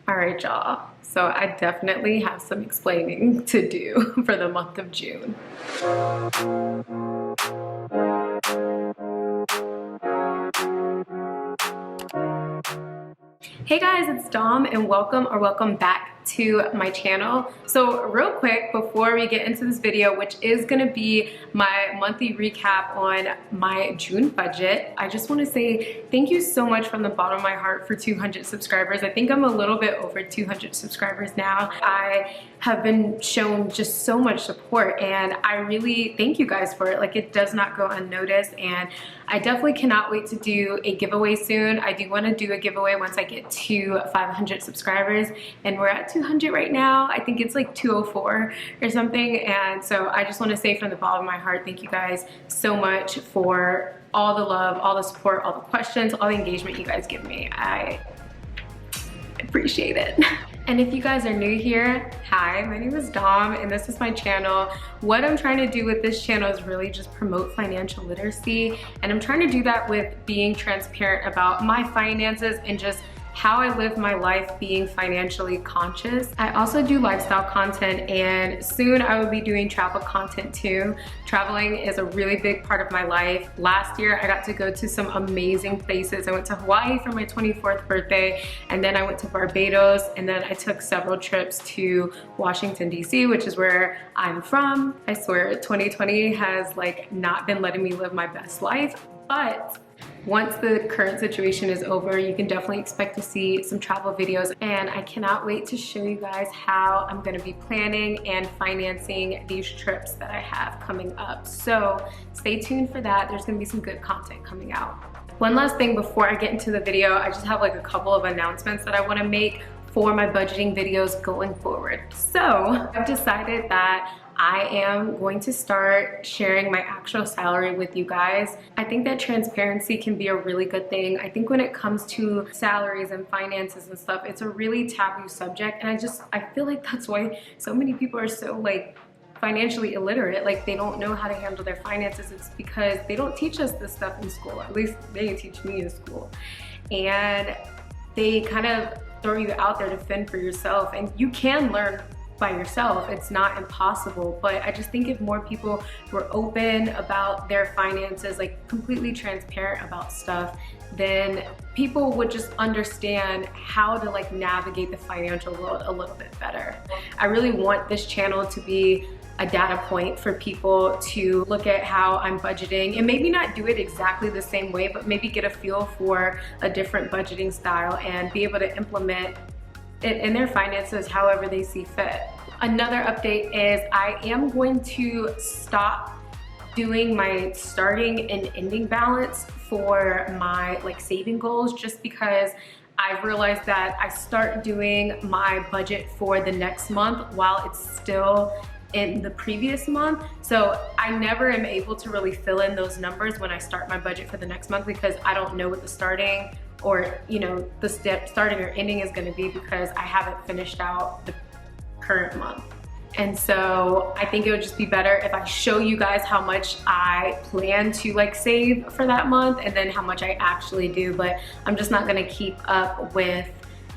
All right, y'all. So I definitely have some explaining to do for the month of June. Hey guys, it's Dom and welcome back to my channel. So real quick, before we get into this video, which is gonna be my monthly recap on my June budget, I just wanna say thank you so much from the bottom of my heart for 200 subscribers. I think I'm a little bit over 200 subscribers now. I have been shown just so much support and I really thank you guys for it. Like, it does not go unnoticed, and I definitely cannot wait to do a giveaway soon. I do want to do a giveaway once I get to 500 subscribers, and we're at 200 right now. I think it's like 204 or something, and so I just want to say from the bottom of my heart, thank you guys so much for all the love, all the support, all the questions, all the engagement you guys give me. I appreciate it. And if you guys are new here, hi, my name is Dom and this is my channel. What I'm trying to do with this channel is really just promote financial literacy, and I'm trying to do that with being transparent about my finances and just how I live my life being financially conscious. I also do lifestyle content, and soon I will be doing travel content too. Traveling is a really big part of my life. Last year I got to go to some amazing places. I went to Hawaii for my 24th birthday, and then I went to Barbados, and then I took several trips to Washington, D.C., which is where I'm from. I swear 2020 has like not been letting me live my best life, but once the current situation is over, you can definitely expect to see some travel videos, and I cannot wait to show you guys how I'm gonna be planning and financing these trips that I have coming up. So stay tuned for that. There's gonna be some good content coming out. One last thing before I get into the video, I just have like a couple of announcements that I wanna make for my budgeting videos going forward. So I've decided that I am going to start sharing my actual salary with you guys. I think that transparency can be a really good thing. I think when it comes to salaries and finances and stuff, it's a really taboo subject, and I feel like that's why so many people are so like financially illiterate. Like, they don't know how to handle their finances. It's because they don't teach us this stuff in school. At least they didn't teach me in school. And they kind of throw you out there to fend for yourself, and you can learn by yourself. It's not impossible, but I just think if more people were open about their finances, like completely transparent about stuff, then people would just understand how to like navigate the financial world a little bit better. I really want this channel to be a data point for people to look at how I'm budgeting, and maybe not do it exactly the same way, but maybe get a feel for a different budgeting style and be able to implement it in their finances however they see fit. Another update is I am going to stop doing my starting and ending balance for my like saving goals, just because I've realized that I start doing my budget for the next month while it's still in the previous month. So I never am able to really fill in those numbers when I start my budget for the next month, because I don't know what the starting or the starting or ending is going to be, because I haven't finished out the current month. And so I think it would just be better if I show you guys how much I plan to like save for that month and then how much I actually do, but I'm just not going to keep up with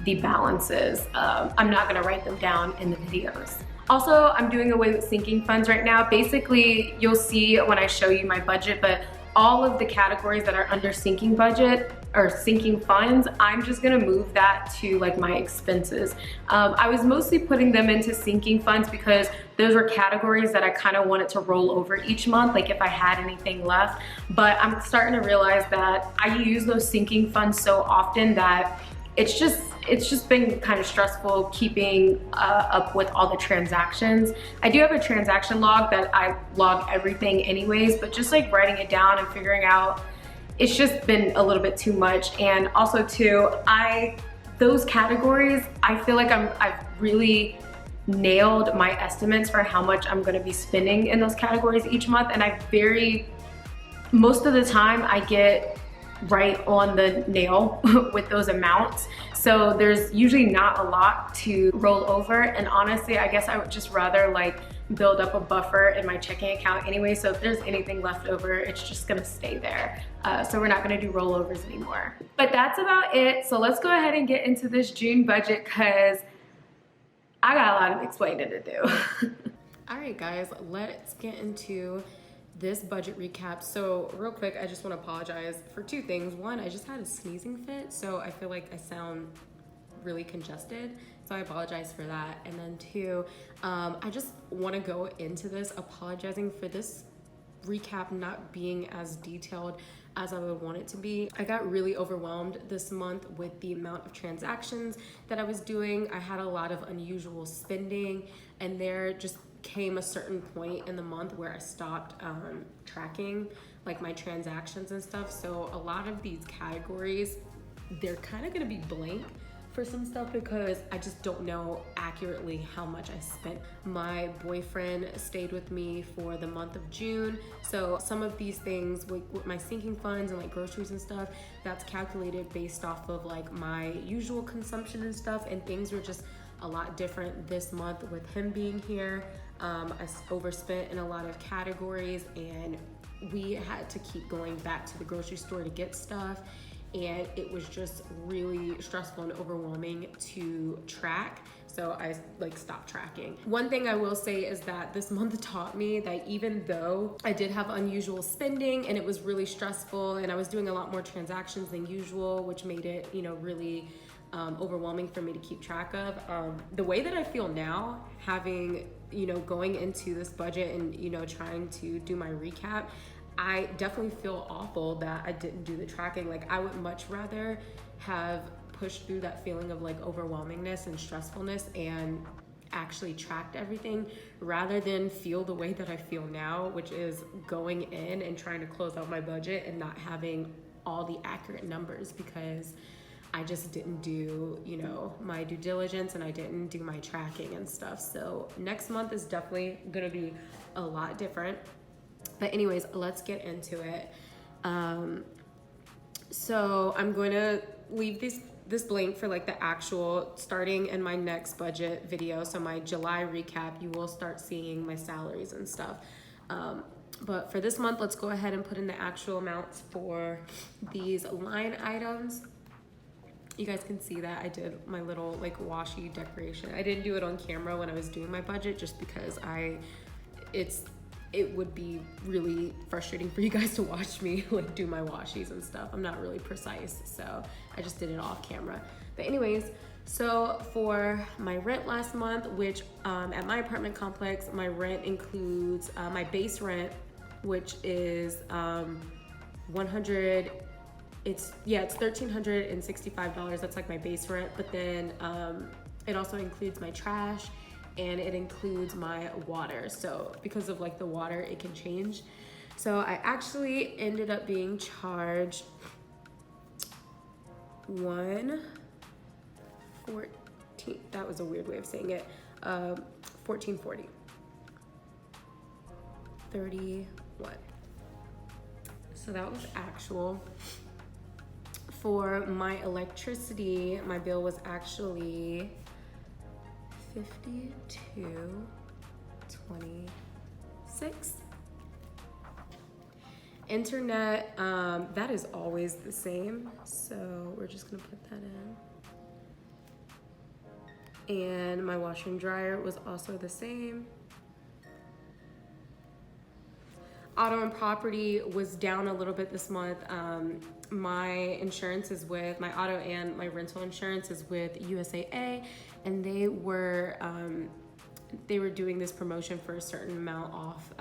the balances. I'm not going to write them down in the videos. Also, I'm doing away with sinking funds right now. Basically, you'll see when I show you my budget, but all of the categories that are under sinking budget or sinking funds, I'm just gonna move that to like my expenses. I was mostly putting them into sinking funds because those were categories that I kind of wanted to roll over each month, like if I had anything left. But I'm starting to realize that I use those sinking funds so often that it's just been kind of stressful keeping up with all the transactions. I do have a transaction log that I log everything anyways, but just like writing it down and figuring out, it's just been a little bit too much. And also too, those categories, I feel like I've really nailed my estimates for how much I'm gonna be spending in those categories each month, and most of the time I get right on the nail with those amounts. So there's usually not a lot to roll over, and honestly, I guess I would just rather like build up a buffer in my checking account anyway, so if there's anything left over, it's just gonna stay there. So we're not gonna do rollovers anymore. But that's about it. So let's go ahead and get into this June budget because I got a lot of explaining to do. All right, guys, let's get into this budget recap. So real quick, I just want to apologize for two things. One, I just had a sneezing fit, so I feel like I sound really congested, so I apologize for that. And then two, I just want to go into this apologizing for this recap not being as detailed as I would want it to be. I got really overwhelmed this month with the amount of transactions that I was doing. I had a lot of unusual spending, and there just came a certain point in the month where I stopped tracking like my transactions and stuff. So a lot of these categories, they're kind of gonna be blank for some stuff because I just don't know accurately how much I spent. My boyfriend stayed with me for the month of June, so some of these things with my sinking funds and like groceries and stuff, that's calculated based off of like my usual consumption and stuff, and things were just a lot different this month with him being here. I overspent in a lot of categories, and we had to keep going back to the grocery store to get stuff, and it was just really stressful and overwhelming to track, so I like stopped tracking. One thing I will say is that this month taught me that even though I did have unusual spending and it was really stressful and I was doing a lot more transactions than usual, which made it, you know, really overwhelming for me to keep track of. The way that I feel now, having, you know, going into this budget and, you know, trying to do my recap, I definitely feel awful that I didn't do the tracking. Like, I would much rather have pushed through that feeling of like overwhelmingness and stressfulness and actually tracked everything rather than feel the way that I feel now, which is going in and trying to close out my budget and not having all the accurate numbers because I just didn't do, you know, my due diligence and I didn't do my tracking and stuff. So next month is definitely gonna be a lot different. But anyways, let's get into it. So I'm going to leave this blank for like the actual starting in my next budget video. So my July recap, you will start seeing my salaries and stuff. But for this month, let's go ahead and put in the actual amounts for these line items. You guys can see that I did my little like washi decoration. I didn't do it on camera when I was doing my budget just because it would be really frustrating for you guys to watch me like do my washies and stuff. I'm not really precise, so I just did it off camera. But anyways, so for my rent last month, which at my apartment complex, my rent includes my base rent, which is it's $1,365. That's like my base rent, but then it also includes my trash and it includes my water. So because of like the water, it can change. So I actually ended up being charged $114. That was a weird way of saying it. $14.40. 31. So that was actual. For my electricity, my bill was actually $52.26. Internet, that is always the same, so we're just gonna put that in. And my washer and dryer was also the same. Auto and property was down a little bit this month. My insurance is with, my auto and my rental insurance is with USAA, and they were doing this promotion for a certain amount off.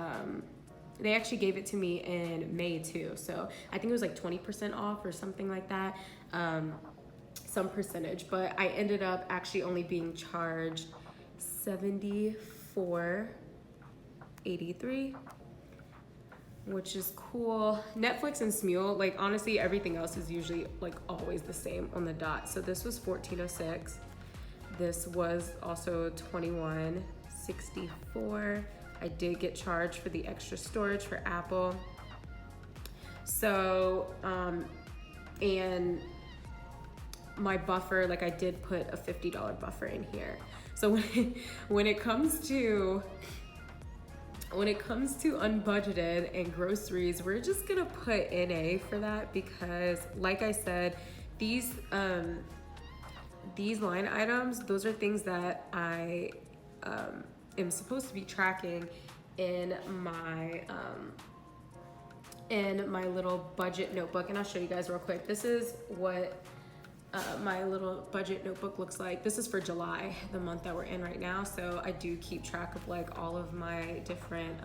They actually gave it to me in May too, so I think it was like 20% off or something like that, some percentage, but I ended up actually only being charged $74.83. which is cool. Netflix and Smule, like honestly, everything else is usually like always the same on the dot. So this was $14.06. This was also $21.64. I did get charged for the extra storage for Apple. So, and my buffer, like I did put a $50 buffer in here. So when it comes to when it comes to unbudgeted and groceries, we're just gonna put NA for that because, like I said, these line items, those are things that I am supposed to be tracking in my little budget notebook, and I'll show you guys real quick. This is what my little budget notebook looks like. This is for July, the month that we're in right now. So I do keep track of like all of my different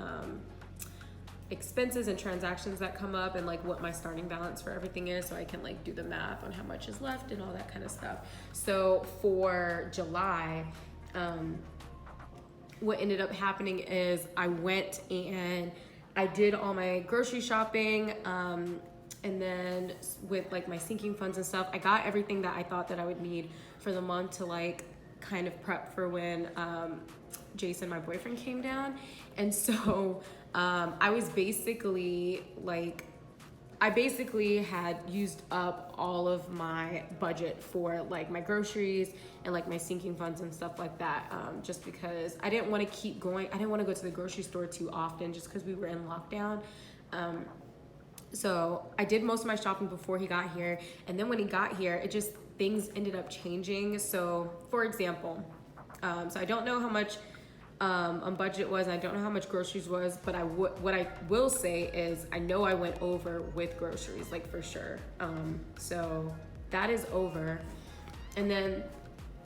expenses and transactions that come up, and like what my starting balance for everything is, so I can like do the math on how much is left and all that kind of stuff. So for July, what ended up happening is I went and I did all my grocery shopping, and then with like my sinking funds and stuff, I got everything that I thought that I would need for the month to like kind of prep for when Jason, my boyfriend, came down. And so I was basically like, I basically had used up all of my budget for like my groceries and like my sinking funds and stuff like that, just because I didn't want to keep going. I didn't want to go to the grocery store too often just because we were in lockdown. So I did most of my shopping before he got here. And then when he got here, it just, things ended up changing. So for example, so I don't know how much on budget was, and I don't know how much groceries was, but what I will say is I know I went over with groceries, like for sure. So that is over. And then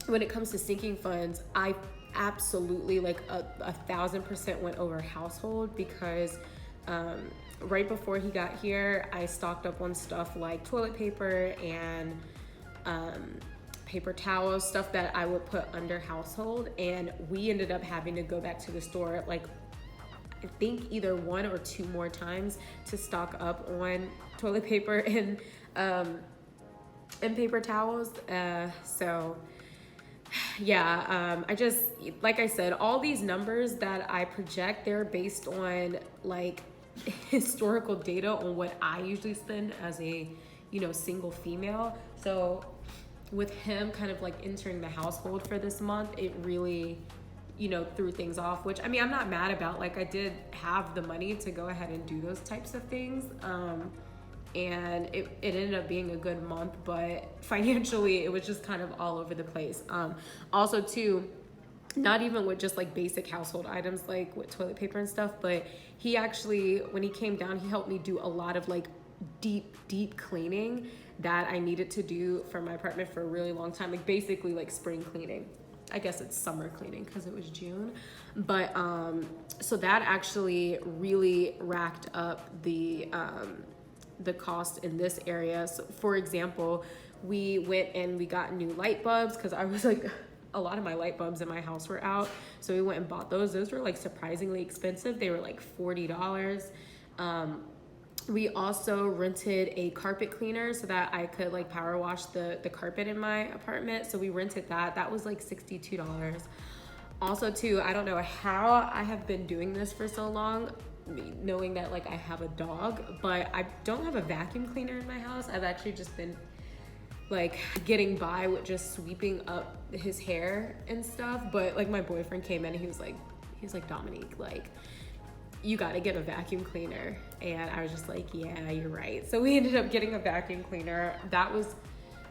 when it comes to sinking funds, I absolutely like 1,000% went over household because right before he got here, I stocked up on stuff like toilet paper and paper towels, stuff that I would put under household. And we ended up having to go back to the store like I think either 1 or 2 more times to stock up on toilet paper and paper towels. So yeah, I just, like I said, all these numbers that I project, they're based on like historical data on what I usually spend as a, you know, single female. So with him kind of like entering the household for this month, it really, you know, threw things off, which I mean, I'm not mad about. Like I did have the money to go ahead and do those types of things. And it ended up being a good month, but financially it was just kind of all over the place. Also too, not even with just like basic household items like with toilet paper and stuff, but he actually, when he came down, he helped me do a lot of like deep cleaning that I needed to do for my apartment for a really long time, like basically like spring cleaning. I guess it's summer cleaning because it was June. But so that actually really racked up the cost in this area. So for example, we went and we got new light bulbs because I was like, a lot of my light bulbs in my house were out. So we went and bought those. Those were like surprisingly expensive. They were like $40. We also rented a carpet cleaner so that I could like power wash the carpet in my apartment. So we rented that. That was like $62. Also too, I don't know how I have been doing this for so long, knowing that like I have a dog, but I don't have a vacuum cleaner in my house. I've actually just been like getting by with just sweeping up his hair and stuff. But like my boyfriend came in and he was like, Dominique, like you gotta get a vacuum cleaner. And I was just like, yeah, you're right. So we ended up getting a vacuum cleaner. That was,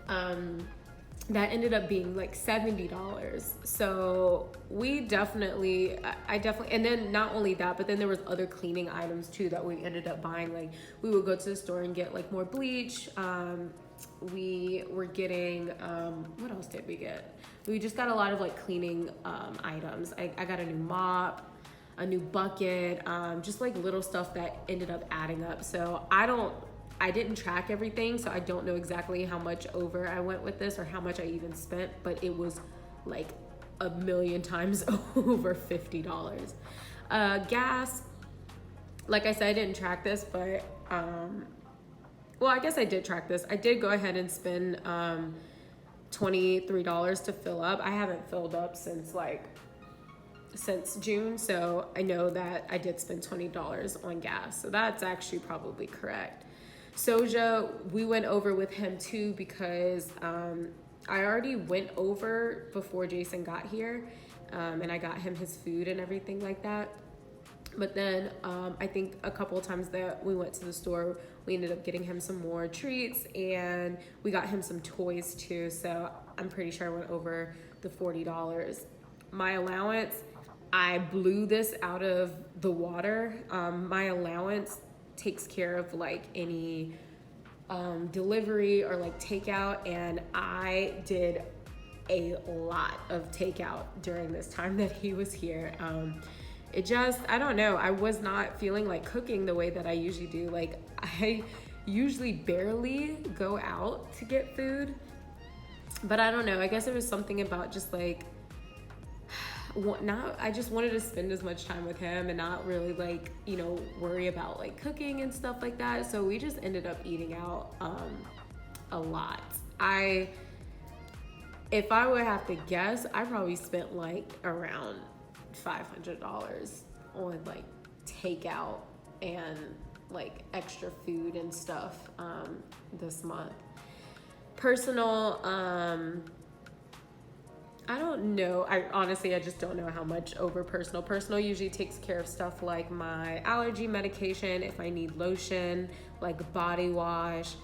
that ended up being like $70. So we definitely, and then not only that, but then there was other cleaning items too that we ended up buying. Like we would go to the store and get like more bleach. We were getting, what else did we get? We just got a lot of like cleaning items. I got a new mop, a new bucket, just like little stuff that ended up adding up. So I didn't track everything, so I don't know exactly how much over I went with this or how much I even spent, but it was like a million times over $50. Gas, like I said, I didn't track this, but well, I guess I did track this. I did go ahead and spend $23 to fill up. I haven't filled up since June, so I know that I did spend $20 on gas. So that's actually probably correct. Soja, we went over with him too because I already went over before Jason got here, and I got him his food and everything like that. But then I think a couple of times that we went to the store, we ended up getting him some more treats, and we got him some toys too. So I'm pretty sure I went over the $40. My allowance, I blew this out of the water. My allowance takes care of like any delivery or like takeout, and I did a lot of takeout during this time that he was here. It just, I don't know, I was not feeling like cooking the way that I usually do. Like, I usually barely go out to get food, but I don't know, I guess it was something about just like, I just wanted to spend as much time with him and not really like, you know, worry about like cooking and stuff like that. So we just ended up eating out a lot. If I would have to guess, I probably spent like around $500 on like takeout and like extra food and stuff this month. Personal, I don't know. I just don't know how much over personal. Personal usually takes care of stuff like my allergy medication, if I need lotion, like body wash,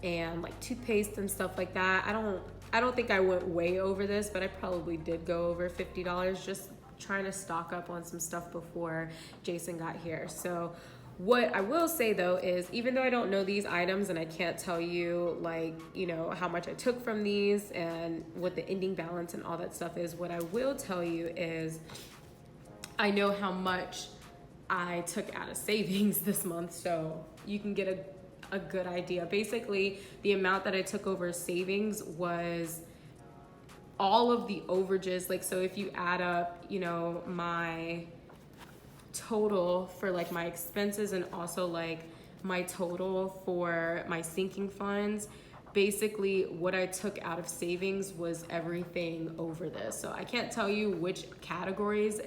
and like toothpaste and stuff like that. I don't think I went way over this, but I probably did go over $50 just trying to stock up on some stuff before Jason got here. So what I will say though is, even though I don't know these items and I can't tell you like, you know, how much I took from these and what the ending balance and all that stuff is, what I will tell you is I know how much I took out of savings this month, so you can get a good idea. Basically, the amount that I took over savings was all of the overages. Like, so if you add up, you know, my total for like my expenses and also like my total for my sinking funds, basically what I took out of savings was everything over this. So I can't tell you which categories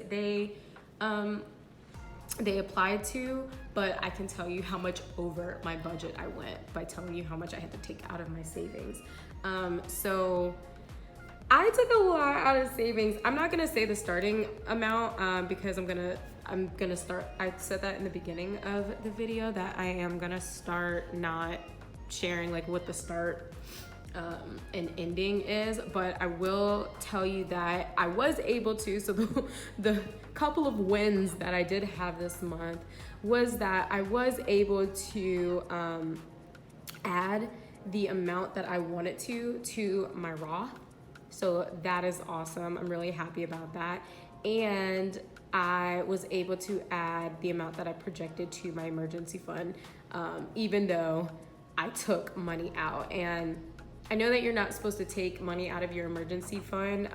they applied to, but I can tell you how much over my budget I went by telling you how much I had to take out of my savings. So I took a lot out of savings. I'm not gonna say the starting amount because I'm gonna start, I said that in the beginning of the video that I am gonna start not sharing like what the start and ending is, but I will tell you that I was able to, so the couple of wins that I did have this month was that I was able to add the amount that I wanted to my Roth. So that is awesome. I'm really happy about that. And I was able to add the amount that I projected to my emergency fund, even though I took money out. And I know that you're not supposed to take money out of your emergency fund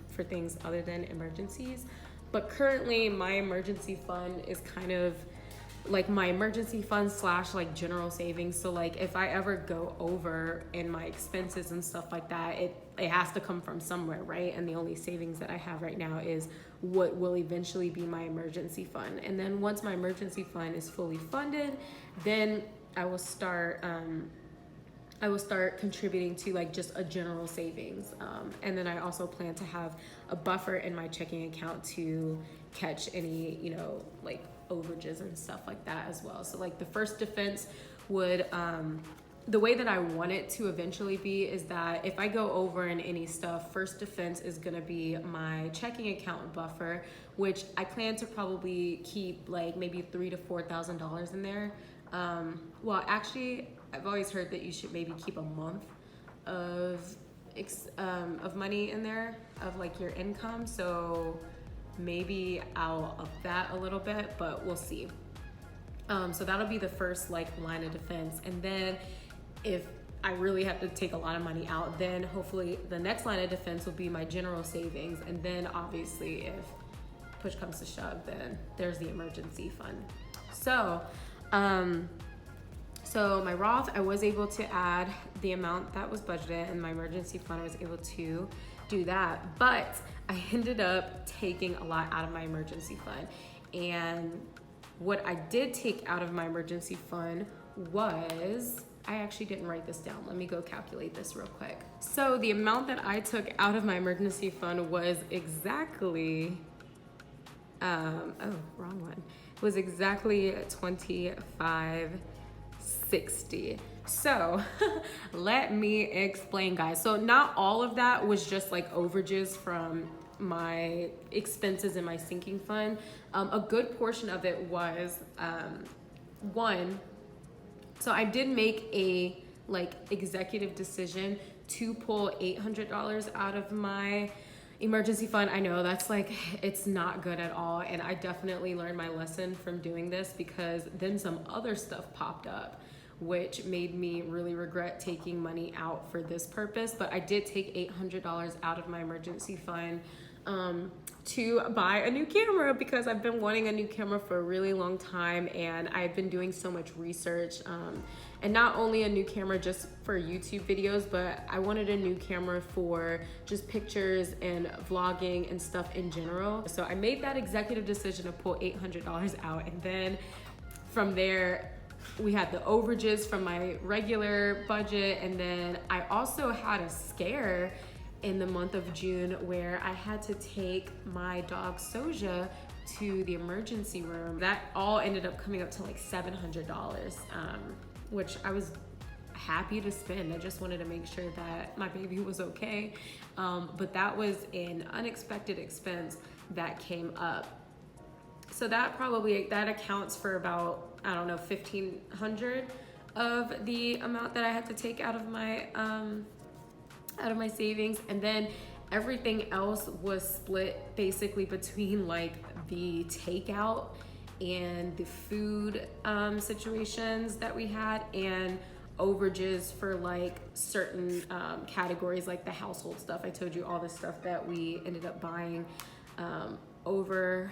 for things other than emergencies, but currently my emergency fund is kind of like my emergency fund / like general savings. So like if I ever go over in my expenses and stuff like that, it has to come from somewhere, right? And the only savings that I have right now is what will eventually be my emergency fund. And then once my emergency fund is fully funded, then I will start contributing to like just a general savings. And then I also plan to have a buffer in my checking account to catch any, you know, like overages and stuff like that as well. So like the first defense would, the way that I want it to eventually be is that if I go over in any stuff, first defense is gonna be my checking account buffer, which I plan to probably keep like maybe $3,000 to $4,000 in there. Well, actually, I've always heard that you should maybe keep a month of money in there, of like your income. So maybe I'll up that a little bit, but we'll see. So that'll be the first like line of defense. And then if I really have to take a lot of money out, then hopefully the next line of defense will be my general savings. And then obviously if push comes to shove, then there's the emergency fund. So, so my Roth, I was able to add the amount that was budgeted, and my emergency fund, I was able to do that. But I ended up taking a lot out of my emergency fund. And what I did take out of my emergency fund was, I actually didn't write this down. Let me go calculate this real quick. So the amount that I took out of my emergency fund was exactly oh, wrong one. It was exactly $25.60. So let me explain, guys. So not all of that was just like overages from my expenses in my sinking fund. A good portion of it was one, so I did make a like executive decision to pull $800 out of my emergency fund. I know that's like, it's not good at all. And I definitely learned my lesson from doing this, because then some other stuff popped up, which made me really regret taking money out for this purpose. But I did take $800 out of my emergency fund to buy a new camera, because I've been wanting a new camera for a really long time, and I've been doing so much research, and not only a new camera just for YouTube videos, but I wanted a new camera for just pictures and vlogging and stuff in general. So I made that executive decision to pull $800 out, and then from there we had the overages from my regular budget, and then I also had a scare in the month of June where I had to take my dog Soja to the emergency room. That all ended up coming up to like $700, which I was happy to spend. I just wanted to make sure that my baby was okay. But that was an unexpected expense that came up. So that accounts for about, I don't know, $1,500 of the amount that I had to take out of my savings. And then everything else was split basically between like the takeout and the food situations that we had, and overages for like certain categories, like the household stuff. I told you all the stuff that we ended up buying over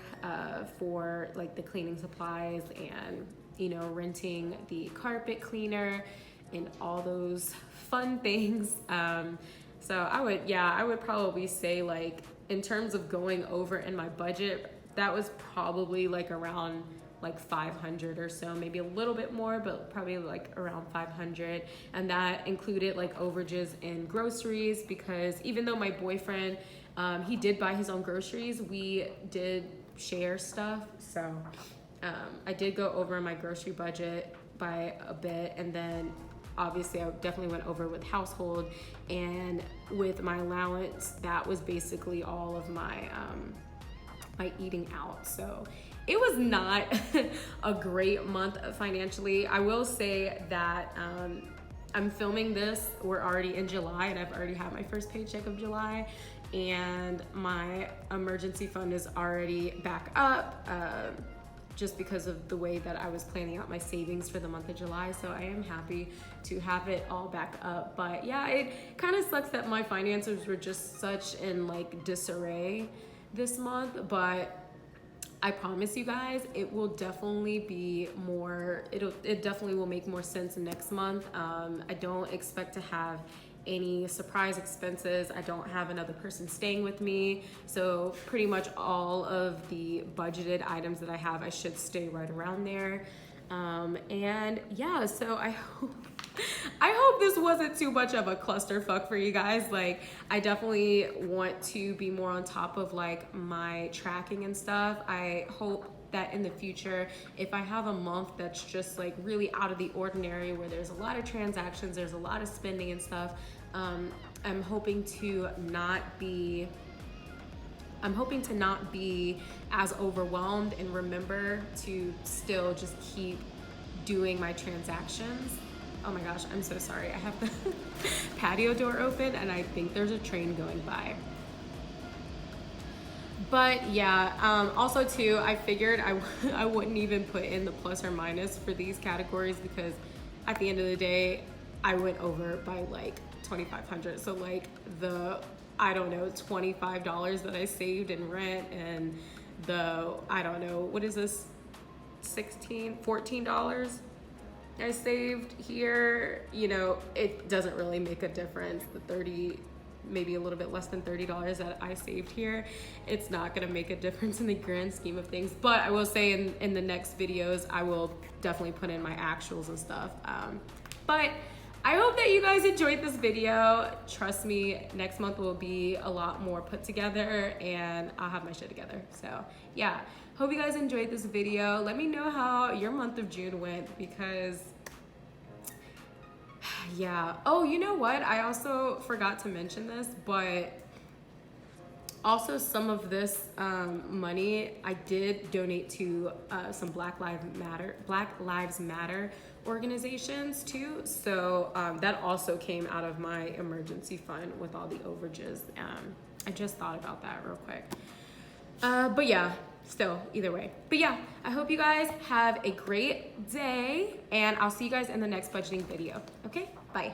for like the cleaning supplies, and renting the carpet cleaner and all those fun things. So I would probably say, like, in terms of going over in my budget, that was probably like around like 500 or so, maybe a little bit more, but probably like around 500. And that included like overages in groceries, because even though my boyfriend, he did buy his own groceries, we did share stuff. So I did go over my grocery budget by a bit. And then obviously I definitely went over with household, and with my allowance, that was basically all of my my eating out. So it was not a great month financially. I will say that I'm filming this, we're already in July, and I've already had my first paycheck of July, and my emergency fund is already back up, just because of the way that I was planning out my savings for the month of July. So I am happy to have it all back up. But yeah, it kind of sucks that my finances were just such in like disarray this month, but I promise you guys, it will definitely be more, it definitely will make more sense next month. I don't expect to have any surprise expenses. I don't have another person staying with me. So pretty much all of the budgeted items that I have, I should stay right around there. And yeah, so I hope this wasn't too much of a clusterfuck for you guys. Like, I definitely want to be more on top of like my tracking and stuff. I hope that in the future, if I have a month that's just like really out of the ordinary, where there's a lot of transactions, there's a lot of spending and stuff, I'm hoping to not be as overwhelmed, and remember to still just keep doing my transactions. Oh my gosh, I'm so sorry. I have the patio door open, and I think there's a train going by. But yeah, also too, I figured I wouldn't even put in the plus or minus for these categories, because at the end of the day, I went over by like $2,500. So like the, I don't know, $25 that I saved in rent, and the, I don't know, what is this, $14 I saved here, it doesn't really make a difference. The 30, maybe a little bit less than $30 that I saved here, it's not gonna make a difference in the grand scheme of things. But I will say in the next videos, I will definitely put in my actuals and stuff. But I hope that you guys enjoyed this video. Trust me, next month will be a lot more put together and I'll have my shit together. So yeah, hope you guys enjoyed this video. Let me know how your month of June went because yeah. Oh, you know what? I also forgot to mention this, but also some of this money I did donate to some Black Lives Matter organizations too. So that also came out of my emergency fund with all the overages. I just thought about that real quick. But yeah, still, either way. But yeah, I hope you guys have a great day and I'll see you guys in the next budgeting video. Okay, bye.